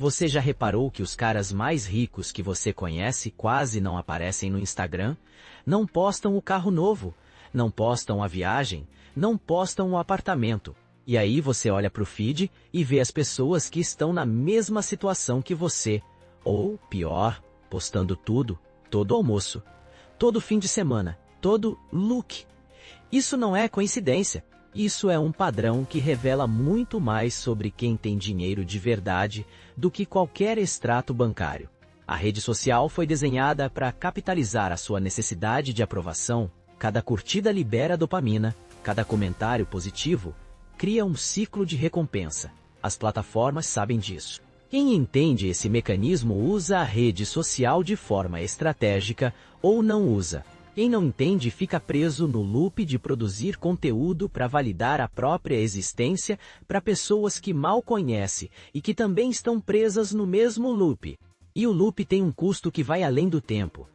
Você já reparou que os caras mais ricos que você conhece quase não aparecem no Instagram? Não postam o carro novo, não postam a viagem, não postam o apartamento. E aí você olha pro feed e vê as pessoas que estão na mesma situação que você. Ou, pior, postando tudo, todo almoço, todo fim de semana, todo look. Isso não é coincidência. Isso é um padrão que revela muito mais sobre quem tem dinheiro de verdade do que qualquer extrato bancário. A rede social foi desenhada para capitalizar a sua necessidade de aprovação. Cada curtida libera dopamina, cada comentário positivo cria um ciclo de recompensa. As plataformas sabem disso. Quem entende esse mecanismo usa a rede social de forma estratégica ou não usa. Quem não entende fica preso no loop de produzir conteúdo para validar a própria existência para pessoas que mal conhece e que também estão presas no mesmo loop. E o loop tem um custo que vai além do tempo.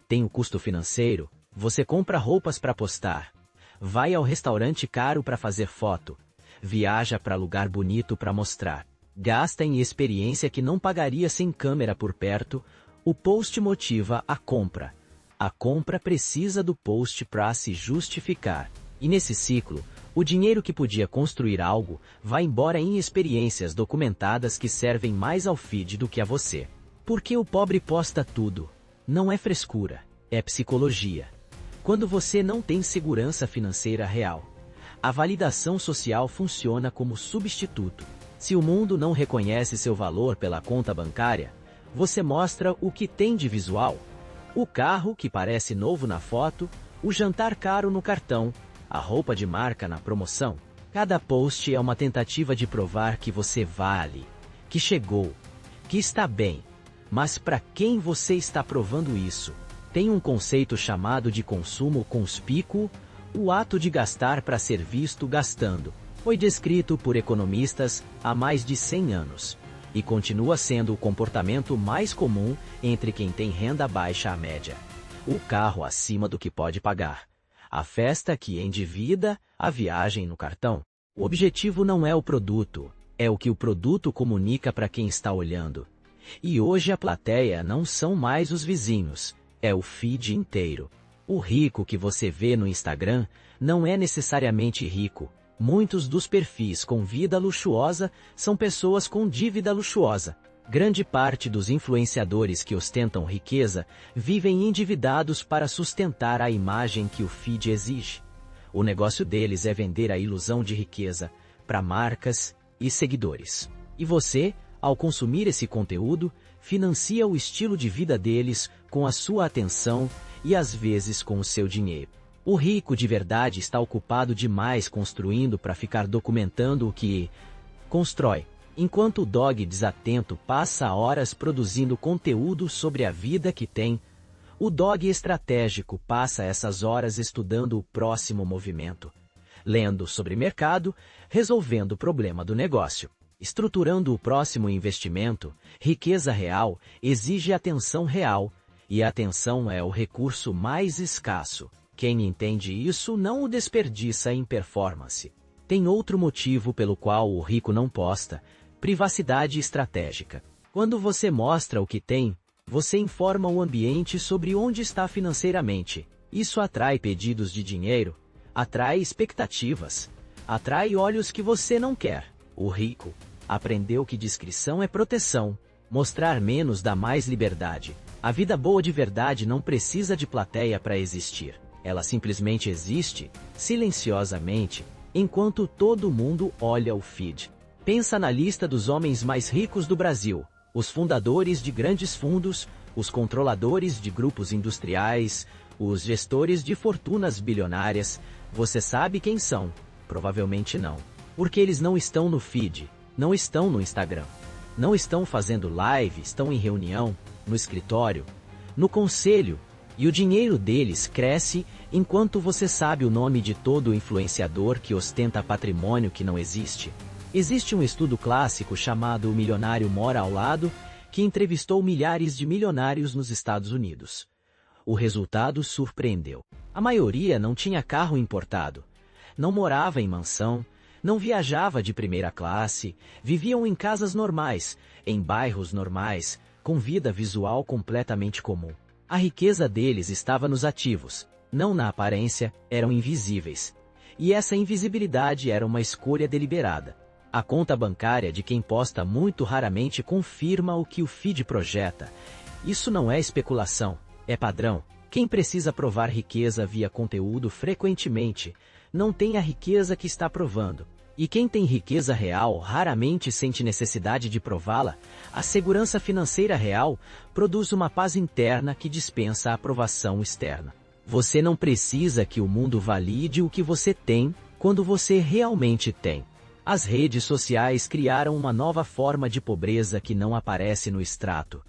Tem o custo financeiro, você compra roupas para postar, vai ao restaurante caro para fazer foto, viaja para lugar bonito para mostrar, gasta em experiência que não pagaria sem câmera por perto, o post motiva a compra. A compra precisa do post para se justificar. E nesse ciclo, o dinheiro que podia construir algo vai embora em experiências documentadas que servem mais ao feed do que a você. Porque o pobre posta tudo. Não é frescura, é psicologia. Quando você não tem segurança financeira real, a validação social funciona como substituto. Se o mundo não reconhece seu valor pela conta bancária, você mostra o que tem de visual. O carro que parece novo na foto, o jantar caro no cartão, a roupa de marca na promoção. Cada post é uma tentativa de provar que você vale, que chegou, que está bem. Mas para quem você está provando isso? Tem um conceito chamado de consumo conspícuo, o ato de gastar para ser visto gastando. Foi descrito por economistas há mais de 100 anos. E continua sendo o comportamento mais comum entre quem tem renda baixa à média. O carro acima do que pode pagar. A festa que endivida, a viagem no cartão. O objetivo não é o produto, é o que o produto comunica para quem está olhando. E hoje a plateia não são mais os vizinhos, é o feed inteiro. O rico que você vê no Instagram não é necessariamente rico. Muitos dos perfis com vida luxuosa são pessoas com dívida luxuosa. Grande parte dos influenciadores que ostentam riqueza vivem endividados para sustentar a imagem que o feed exige. O negócio deles é vender a ilusão de riqueza para marcas e seguidores. E você, ao consumir esse conteúdo, financia o estilo de vida deles com a sua atenção e às vezes com o seu dinheiro. O rico de verdade está ocupado demais construindo para ficar documentando o que constrói, enquanto o dog desatento passa horas produzindo conteúdo sobre a vida que tem. O dog estratégico passa essas horas estudando o próximo movimento, lendo sobre mercado, resolvendo o problema do negócio, estruturando o próximo investimento. Riqueza real exige atenção real, e a atenção é o recurso mais escasso. Quem entende isso não o desperdiça em performance. Tem outro motivo pelo qual o rico não posta: privacidade estratégica. Quando você mostra o que tem, você informa o ambiente sobre onde está financeiramente. Isso atrai pedidos de dinheiro, atrai expectativas, atrai olhos que você não quer. O rico aprendeu que discrição é proteção, mostrar menos dá mais liberdade. A vida boa de verdade não precisa de plateia para existir. Ela simplesmente existe, silenciosamente, enquanto todo mundo olha o feed. Pensa na lista dos homens mais ricos do Brasil, os fundadores de grandes fundos, os controladores de grupos industriais, os gestores de fortunas bilionárias. Você sabe quem são? Provavelmente não. Porque eles não estão no feed, não estão no Instagram, não estão fazendo live, estão em reunião, no escritório, no conselho. E o dinheiro deles cresce enquanto você sabe o nome de todo influenciador que ostenta patrimônio que não existe. Existe um estudo clássico chamado O Milionário Mora ao Lado, que entrevistou milhares de milionários nos Estados Unidos. O resultado surpreendeu. A maioria não tinha carro importado, não morava em mansão, não viajava de primeira classe, viviam em casas normais, em bairros normais, com vida visual completamente comum. A riqueza deles estava nos ativos, não na aparência, eram invisíveis. E essa invisibilidade era uma escolha deliberada. A conta bancária de quem posta muito raramente confirma o que o feed projeta. Isso não é especulação, é padrão. Quem precisa provar riqueza via conteúdo frequentemente, não tem a riqueza que está provando. E quem tem riqueza real raramente sente necessidade de prová-la. A segurança financeira real produz uma paz interna que dispensa a aprovação externa. Você não precisa que o mundo valide o que você tem quando você realmente tem. As redes sociais criaram uma nova forma de pobreza que não aparece no extrato.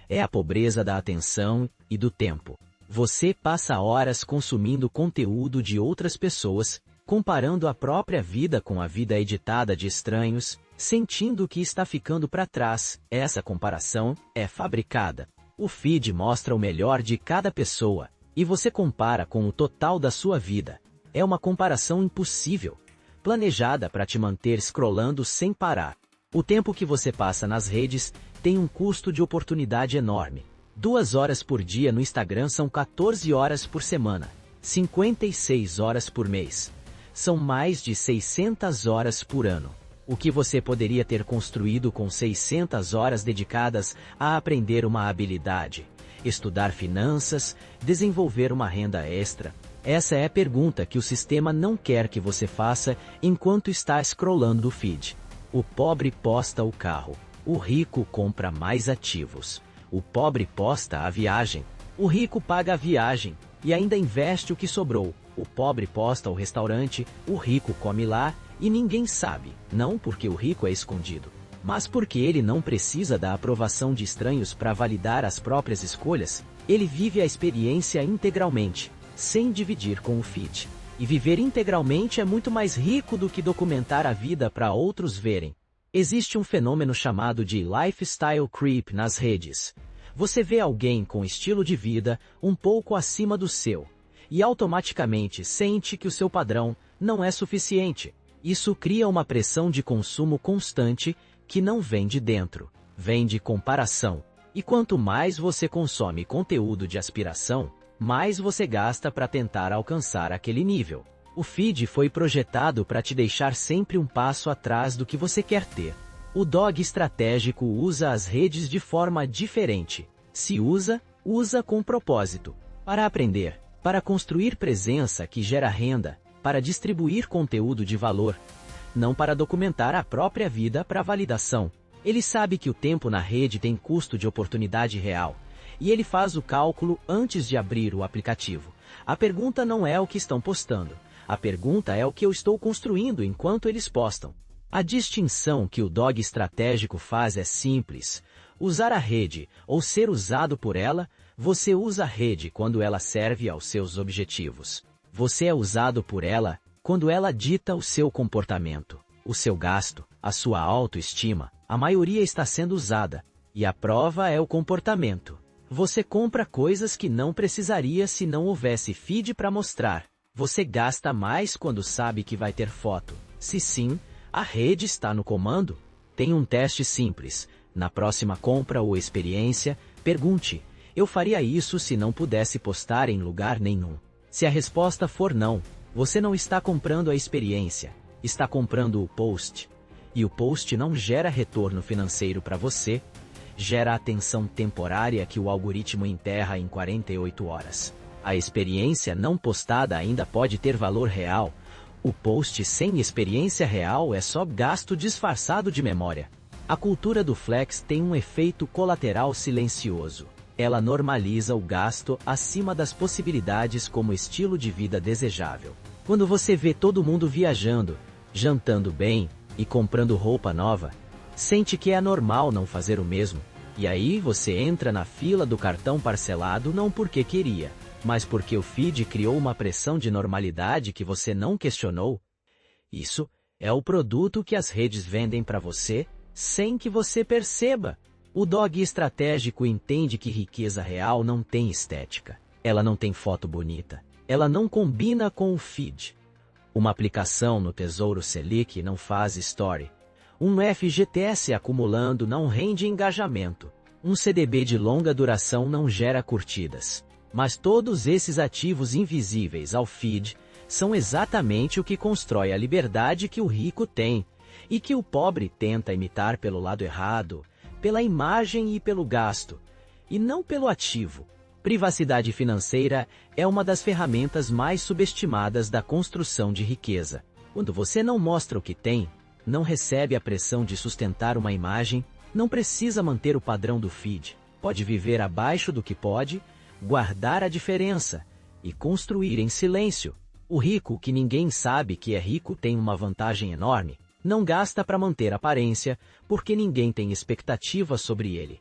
É a pobreza da atenção e do tempo. Você passa horas consumindo conteúdo de outras pessoas, comparando a própria vida com a vida editada de estranhos, sentindo que está ficando para trás. Essa comparação é fabricada. O feed mostra o melhor de cada pessoa, e você compara com o total da sua vida. É uma comparação impossível, planejada para te manter scrollando sem parar. O tempo que você passa nas redes tem um custo de oportunidade enorme. 2 horas por dia no Instagram são 14 horas por semana, 56 horas por mês. São mais de 600 horas por ano. O que você poderia ter construído com 600 horas dedicadas a aprender uma habilidade, estudar finanças, desenvolver uma renda extra? Essa é a pergunta que o sistema não quer que você faça enquanto está scrollando o feed. O pobre posta o carro, o rico compra mais ativos. O pobre posta a viagem, o rico paga a viagem e ainda investe o que sobrou. O pobre posta o restaurante, o rico come lá e ninguém sabe, não porque o rico é escondido, mas porque ele não precisa da aprovação de estranhos para validar as próprias escolhas. Ele vive a experiência integralmente, sem dividir com o feed. E viver integralmente é muito mais rico do que documentar a vida para outros verem. Existe um fenômeno chamado de lifestyle creep nas redes. Você vê alguém com estilo de vida um pouco acima do seu, e automaticamente sente que o seu padrão não é suficiente. Isso cria uma pressão de consumo constante que não vem de dentro, vem de comparação. E quanto mais você consome conteúdo de aspiração, mais você gasta para tentar alcançar aquele nível. O feed foi projetado para te deixar sempre um passo atrás do que você quer ter. O dog estratégico usa as redes de forma diferente. Se usa com propósito. Para aprender, para construir presença que gera renda, para distribuir conteúdo de valor, não para documentar a própria vida para validação. Ele sabe que o tempo na rede tem custo de oportunidade real, e ele faz o cálculo antes de abrir o aplicativo. A pergunta não é o que estão postando, a pergunta é o que eu estou construindo enquanto eles postam. A distinção que o dog estratégico faz é simples. Usar a rede ou ser usado por ela. Você usa a rede quando ela serve aos seus objetivos. Você é usado por ela quando ela dita o seu comportamento, o seu gasto, a sua autoestima. A maioria está sendo usada, e a prova é o comportamento. Você compra coisas que não precisaria se não houvesse feed para mostrar. Você gasta mais quando sabe que vai ter foto. Se sim, a rede está no comando. Tem um teste simples. Na próxima compra ou experiência, pergunte: eu faria isso se não pudesse postar em lugar nenhum? Se a resposta for não, você não está comprando a experiência, está comprando o post. E o post não gera retorno financeiro para você, gera atenção temporária que o algoritmo enterra em 48 horas. A experiência não postada ainda pode ter valor real. O post sem experiência real é só gasto disfarçado de memória. A cultura do flex tem um efeito colateral silencioso. Ela normaliza o gasto acima das possibilidades como estilo de vida desejável. Quando você vê todo mundo viajando, jantando bem e comprando roupa nova, sente que é normal não fazer o mesmo. E aí você entra na fila do cartão parcelado não porque queria, mas porque o feed criou uma pressão de normalidade que você não questionou. Isso é o produto que as redes vendem para você, sem que você perceba. O dog estratégico entende que riqueza real não tem estética. Ela não tem foto bonita. Ela não combina com o feed. Uma aplicação no Tesouro Selic não faz story. Um FGTS acumulando não rende engajamento. Um CDB de longa duração não gera curtidas. Mas todos esses ativos invisíveis ao feed são exatamente o que constrói a liberdade que o rico tem e que o pobre tenta imitar pelo lado errado, pela imagem e pelo gasto, e não pelo ativo. Privacidade financeira é uma das ferramentas mais subestimadas da construção de riqueza. Quando você não mostra o que tem, não recebe a pressão de sustentar uma imagem, não precisa manter o padrão do feed, pode viver abaixo do que pode, guardar a diferença e construir em silêncio. O rico, que ninguém sabe que é rico, tem uma vantagem enorme. Não gasta para manter aparência, porque ninguém tem expectativa sobre ele.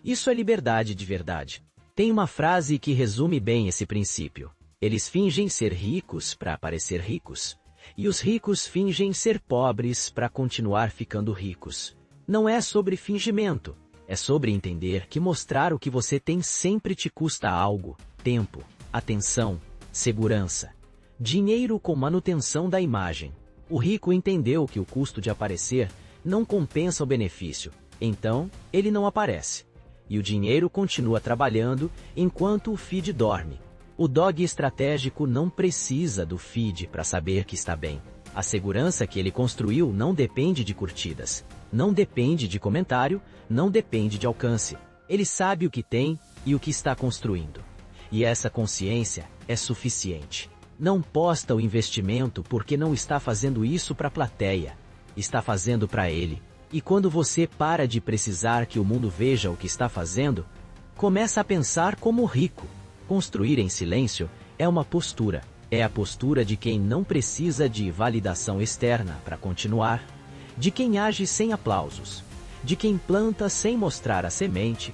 Isso é liberdade de verdade. Tem uma frase que resume bem esse princípio. Eles fingem ser ricos para parecer ricos. E os ricos fingem ser pobres para continuar ficando ricos. Não é sobre fingimento. É sobre entender que mostrar o que você tem sempre te custa algo: tempo, atenção, segurança, dinheiro com manutenção da imagem. O rico entendeu que o custo de aparecer não compensa o benefício, então ele não aparece. E o dinheiro continua trabalhando enquanto o feed dorme. O dog estratégico não precisa do feed para saber que está bem. A segurança que ele construiu não depende de curtidas, não depende de comentário, não depende de alcance. Ele sabe o que tem e o que está construindo. E essa consciência é suficiente. Não posta o investimento porque não está fazendo isso para a plateia. Está fazendo para ele. E quando você para de precisar que o mundo veja o que está fazendo, começa a pensar como rico. Construir em silêncio é uma postura. É a postura de quem não precisa de validação externa para continuar, de quem age sem aplausos, de quem planta sem mostrar a semente,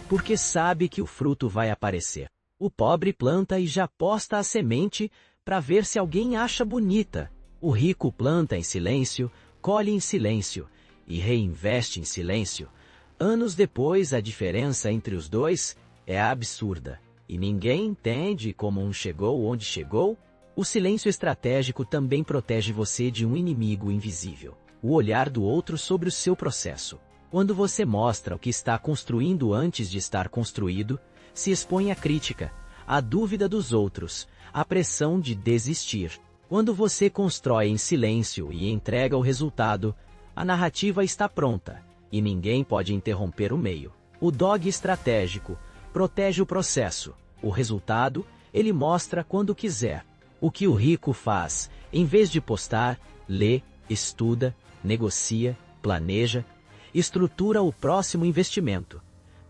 porque sabe que o fruto vai aparecer. O pobre planta e já posta a semente para ver se alguém acha bonita. O rico planta em silêncio, colhe em silêncio e reinveste em silêncio. Anos depois, a diferença entre os dois é absurda. E ninguém entende como um chegou onde chegou. O silêncio estratégico também protege você de um inimigo invisível: o olhar do outro sobre o seu processo. Quando você mostra o que está construindo antes de estar construído, se expõe à crítica, à dúvida dos outros, à pressão de desistir. Quando você constrói em silêncio e entrega o resultado, a narrativa está pronta e ninguém pode interromper o meio. O dog estratégico protege o processo. O resultado, ele mostra quando quiser. O que o rico faz, em vez de postar, lê, estuda, negocia, planeja, estrutura o próximo investimento,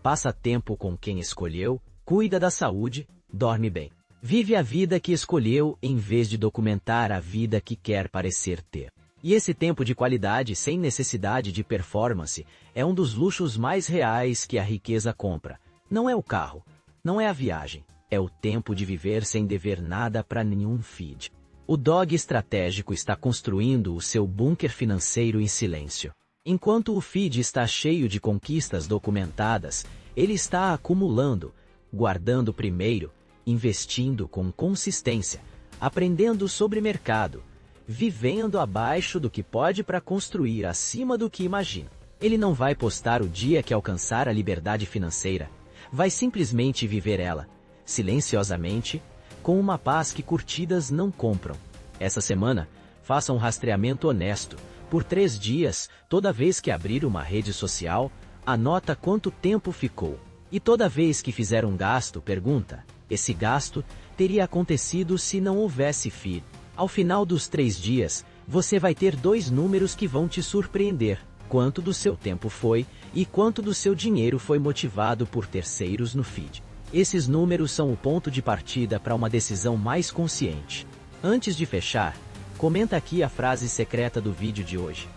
passa tempo com quem escolheu, cuida da saúde, dorme bem. Vive a vida que escolheu em vez de documentar a vida que quer parecer ter. E esse tempo de qualidade sem necessidade de performance é um dos luxos mais reais que a riqueza compra. Não é o carro, não é a viagem, é o tempo de viver sem dever nada para nenhum feed. O dog estratégico está construindo o seu bunker financeiro em silêncio. Enquanto o feed está cheio de conquistas documentadas, ele está acumulando, guardando primeiro, investindo com consistência, aprendendo sobre mercado, vivendo abaixo do que pode para construir acima do que imagina. Ele não vai postar o dia que alcançar a liberdade financeira. Vai simplesmente viver ela, silenciosamente, com uma paz que curtidas não compram. Essa semana, faça um rastreamento honesto. Por 3 dias, toda vez que abrir uma rede social, anota quanto tempo ficou. E toda vez que fizer um gasto, pergunta: esse gasto teria acontecido se não houvesse feed? Ao final dos 3 dias, você vai ter 2 números que vão te surpreender: quanto do seu tempo foi e quanto do seu dinheiro foi motivado por terceiros no feed. Esses números são o ponto de partida para uma decisão mais consciente. Antes de fechar, comenta aqui a frase secreta do vídeo de hoje.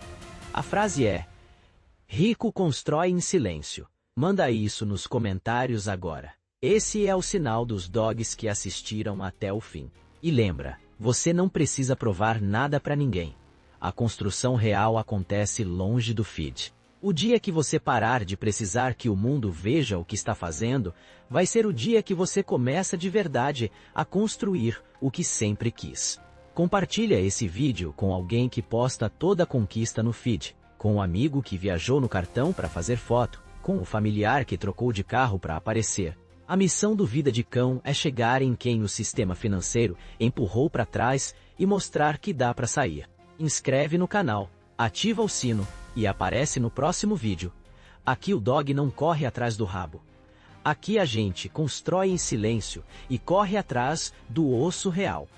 A frase é: rico constrói em silêncio. Manda isso nos comentários agora. Esse é o sinal dos dogs que assistiram até o fim. E lembra, você não precisa provar nada para ninguém. A construção real acontece longe do feed. O dia que você parar de precisar que o mundo veja o que está fazendo, vai ser o dia que você começa de verdade a construir o que sempre quis. Compartilha esse vídeo com alguém que posta toda a conquista no feed, com um amigo que viajou no cartão para fazer foto, com o familiar que trocou de carro para aparecer. A missão do Vida de Cão é chegar em quem o sistema financeiro empurrou para trás e mostrar que dá para sair. Inscreve no canal, ativa o sino e aparece no próximo vídeo. Aqui o dog não corre atrás do rabo. Aqui a gente constrói em silêncio e corre atrás do osso real.